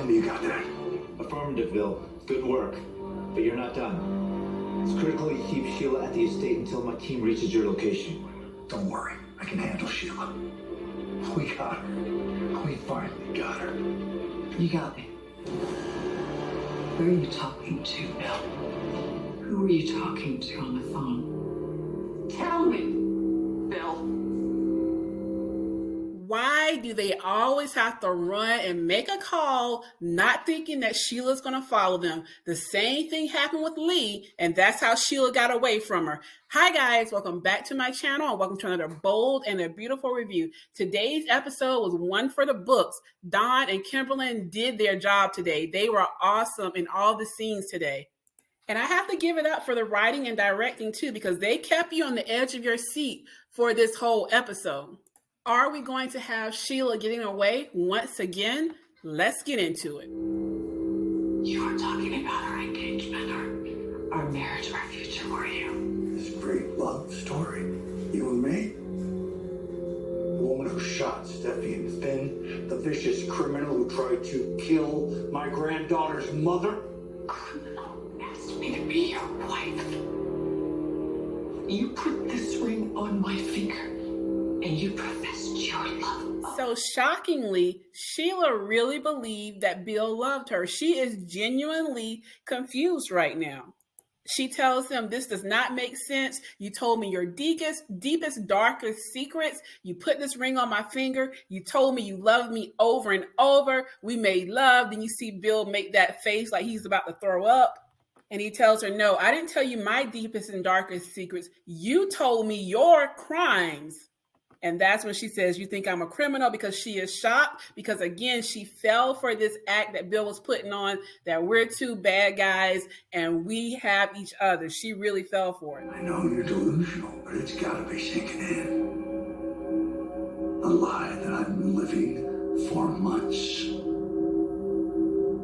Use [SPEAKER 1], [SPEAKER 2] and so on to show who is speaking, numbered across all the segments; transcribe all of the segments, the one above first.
[SPEAKER 1] Tell me you got that.
[SPEAKER 2] Affirmative, Bill. Good work. But you're not done. It's critical you keep Sheila at the estate until my team reaches your location.
[SPEAKER 1] Don't worry. I can handle Sheila. We got her. We finally got her.
[SPEAKER 3] You got me. Who are you talking to, Bill? Who are you talking to on the phone? Tell me, Bill.
[SPEAKER 4] Why do they always have to run and make a call, not thinking that Sheila's going to follow them? The same thing happened with Lee, and that's how Sheila got away from her. Hi guys, welcome back to my channel, and welcome to another bold and a beautiful review. Today's episode was one for the books. Dawn and Kimberlyn did their job today. They were awesome in all the scenes today. And I have to give it up for the writing and directing too, because they kept you on the edge of your seat for this whole episode. Are we going to have Sheila getting away once again? Let's get into it.
[SPEAKER 3] You were talking about our engagement, our marriage, our future, were you?
[SPEAKER 1] This great love story. You and me? The woman who shot Steffi and Finn, the vicious criminal who tried to kill my granddaughter's mother.
[SPEAKER 3] Criminal asked me to be your wife. You put this ring on my finger. And you professed your love.
[SPEAKER 4] So shockingly, Sheila really believed that Bill loved her. She is genuinely confused right now. She tells him, this does not make sense. You told me your deepest, darkest secrets. You put this ring on my finger. You told me you loved me over and over. We made love. Then you see Bill make that face like he's about to throw up. And he tells her, no, I didn't tell you my deepest and darkest secrets. You told me your crimes. And that's when she says, you think I'm a criminal, because she is shocked because, again, she fell for this act that Bill was putting on, that we're two bad guys and we have each other. She really fell for it.
[SPEAKER 1] I know you're delusional, but it's got to be sinking in. A lie that I've been living for months.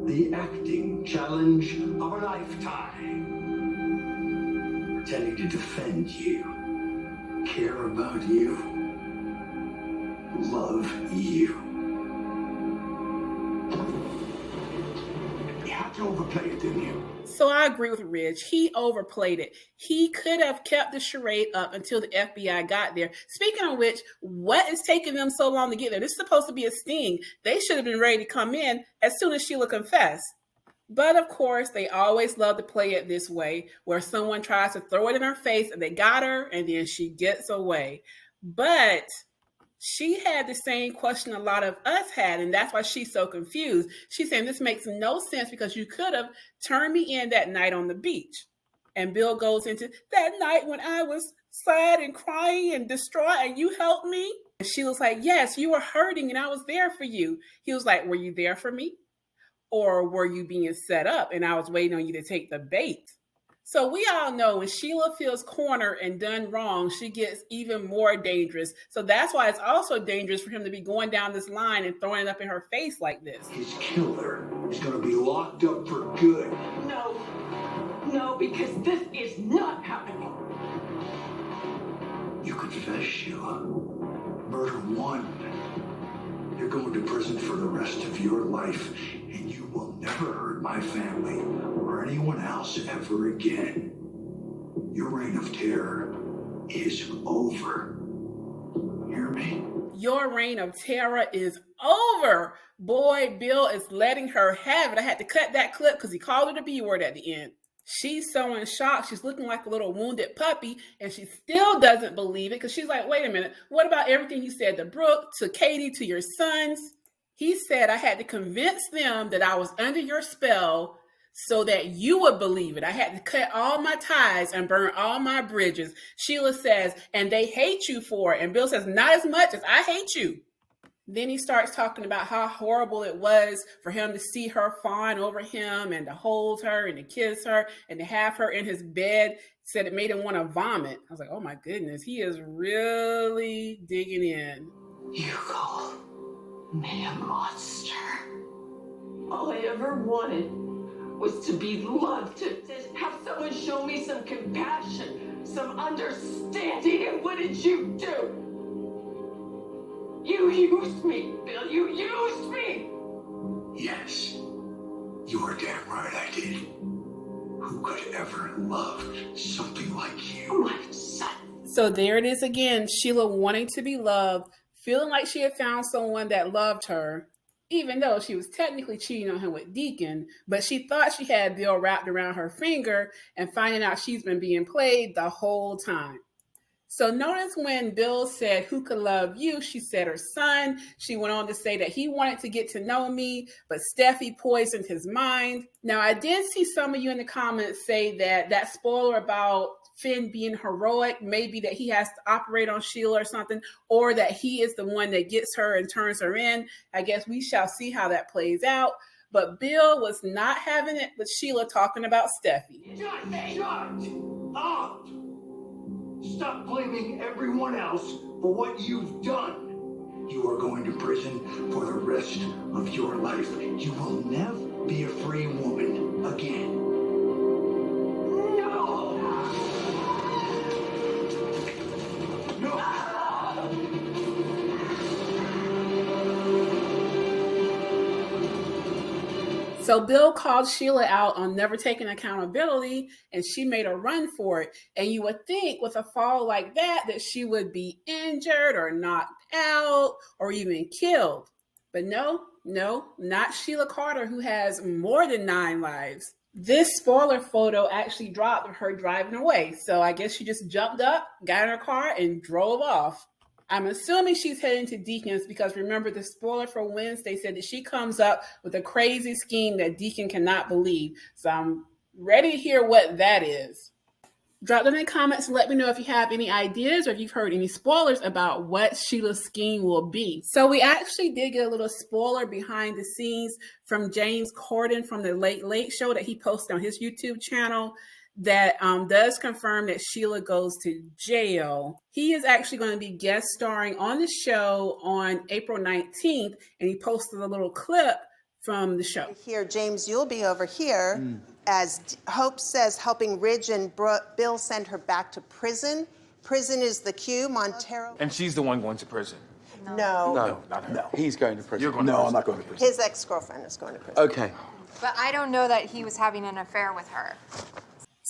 [SPEAKER 1] The acting challenge of a lifetime. Pretending to defend you, care about you, love you. You had to overplay it, didn't you?
[SPEAKER 4] So I agree with Ridge. He overplayed it. He could have kept the charade up until the FBI got there. Speaking of which, what is taking them so long to get there? This is supposed to be a sting. They should have been ready to come in as soon as Sheila confessed. But of course, they always love to play it this way, where someone tries to throw it in her face and they got her and then she gets away. But she had the same question a lot of us had, and that's why she's so confused. She's saying this makes no sense because you could have turned me in that night on the beach. And Bill goes into that night when I was sad and crying and distraught and you helped me. And she was like, yes, you were hurting and I was there for you. He was like, were you there for me? Or were you being set up and I was waiting on you to take the bait? So we all know when Sheila feels cornered and done wrong, she gets even more dangerous. So that's why it's also dangerous for him to be going down this line and throwing it up in her face like this.
[SPEAKER 1] His killer is going to be locked up for good.
[SPEAKER 3] No, because this is not happening.
[SPEAKER 1] You confess, Sheila. Murder one. You're going to prison for the rest of your life, and you will never hurt my family or anyone else ever again. Your reign of terror is over. Hear me?
[SPEAKER 4] Your reign of terror is over. Boy, Bill is letting her have it. I had to cut that clip because he called her the B word at the end. She's so in shock. She's looking like a little wounded puppy, and she still doesn't believe it because she's like, wait a minute. What about everything you said to Brooke, to Katie, to your sons? He said I had to convince them that I was under your spell so that you would believe it. I had to cut all my ties and burn all my bridges. Sheila says, and they hate you for it. And Bill says, not as much as I hate you. Then he starts talking about how horrible it was for him to see her fawn over him and to hold her and to kiss her and to have her in his bed. Said it made him want to vomit. I was like, oh my goodness, he is really digging in.
[SPEAKER 3] You call me a monster. All I ever wanted was to be loved, to have someone show me some compassion, some understanding. And what did you do? You used me, Bill. You used me.
[SPEAKER 1] Yes, You are damn right I did. Who could ever love something like you?
[SPEAKER 3] My son.
[SPEAKER 4] So there it is again, Sheila wanting to be loved, feeling like she had found someone that loved her, even though she was technically cheating on him with Deacon, but she thought she had Bill wrapped around her finger and finding out she's been being played the whole time. So notice when Bill said, who could love you? She said her son. She went on to say that he wanted to get to know me, but Steffi poisoned his mind. Now, I did see some of you in the comments say that spoiler about Finn being heroic, maybe that he has to operate on Sheila or something, or that he is the one that gets her and turns her in. I guess we shall see how that plays out. But Bill was not having it with Sheila talking about Steffi.
[SPEAKER 1] Shut up! Stop blaming everyone else for what you've done. You are going to prison for the rest of your life. You will never be a free woman again. No! No!
[SPEAKER 4] So Bill called Sheila out on never taking accountability, and she made a run for it. And you would think with a fall like that she would be injured or knocked out or even killed. But no, not Sheila Carter, who has more than 9 lives. This spoiler photo actually dropped of her driving away. So I guess she just jumped up, got in her car, and drove off. I'm assuming she's heading to Deacon's because remember the spoiler for Wednesday said that she comes up with a crazy scheme that Deacon cannot believe. So I'm ready to hear what that is. Drop them in the comments and let me know if you have any ideas or if you've heard any spoilers about what Sheila's scheme will be. So we actually did get a little spoiler behind the scenes from James Corden from the Late Late Show that he posted on his YouTube channel that does confirm that Sheila goes to jail. He is actually going to be guest starring on the show on April 19th, and he posted a little clip from the show.
[SPEAKER 5] Here, James, you'll be over here, as Hope says, helping Ridge and Bill send her back to prison. Prison is the cue, Montero.
[SPEAKER 6] And she's the one going to prison.
[SPEAKER 5] No.
[SPEAKER 6] No, not her.
[SPEAKER 7] He's going to prison.
[SPEAKER 6] You're going to prison.
[SPEAKER 7] I'm not going to prison.
[SPEAKER 5] His ex-girlfriend is going to prison.
[SPEAKER 7] Okay.
[SPEAKER 8] But I don't know that he was having an affair with her.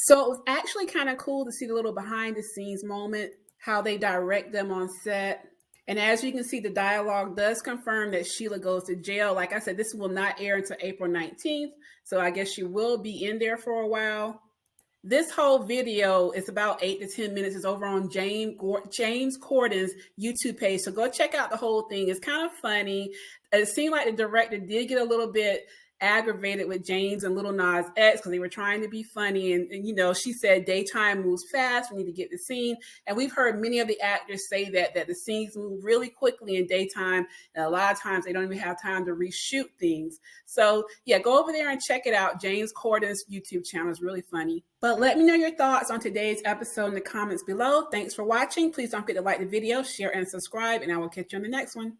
[SPEAKER 4] So it was actually kind of cool to see the little behind the scenes moment, how they direct them on set. And as you can see, the dialogue does confirm that Sheila goes to jail. Like I said, this will not air until April 19th. So I guess she will be in there for a while. This whole video is about 8 to 10 minutes. It's over on James Corden's YouTube page. So go check out the whole thing. It's kind of funny. It seemed like the director did get a little bit aggravated with James and Lil Nas X because they were trying to be funny. And, you know, she said daytime moves fast. We need to get the scene. And we've heard many of the actors say that the scenes move really quickly in daytime. And a lot of times they don't even have time to reshoot things. So yeah, go over there and check it out. James Corden's YouTube channel is really funny. But let me know your thoughts on today's episode in the comments below. Thanks for watching. Please don't forget to like the video, share, and subscribe. And I will catch you on the next one.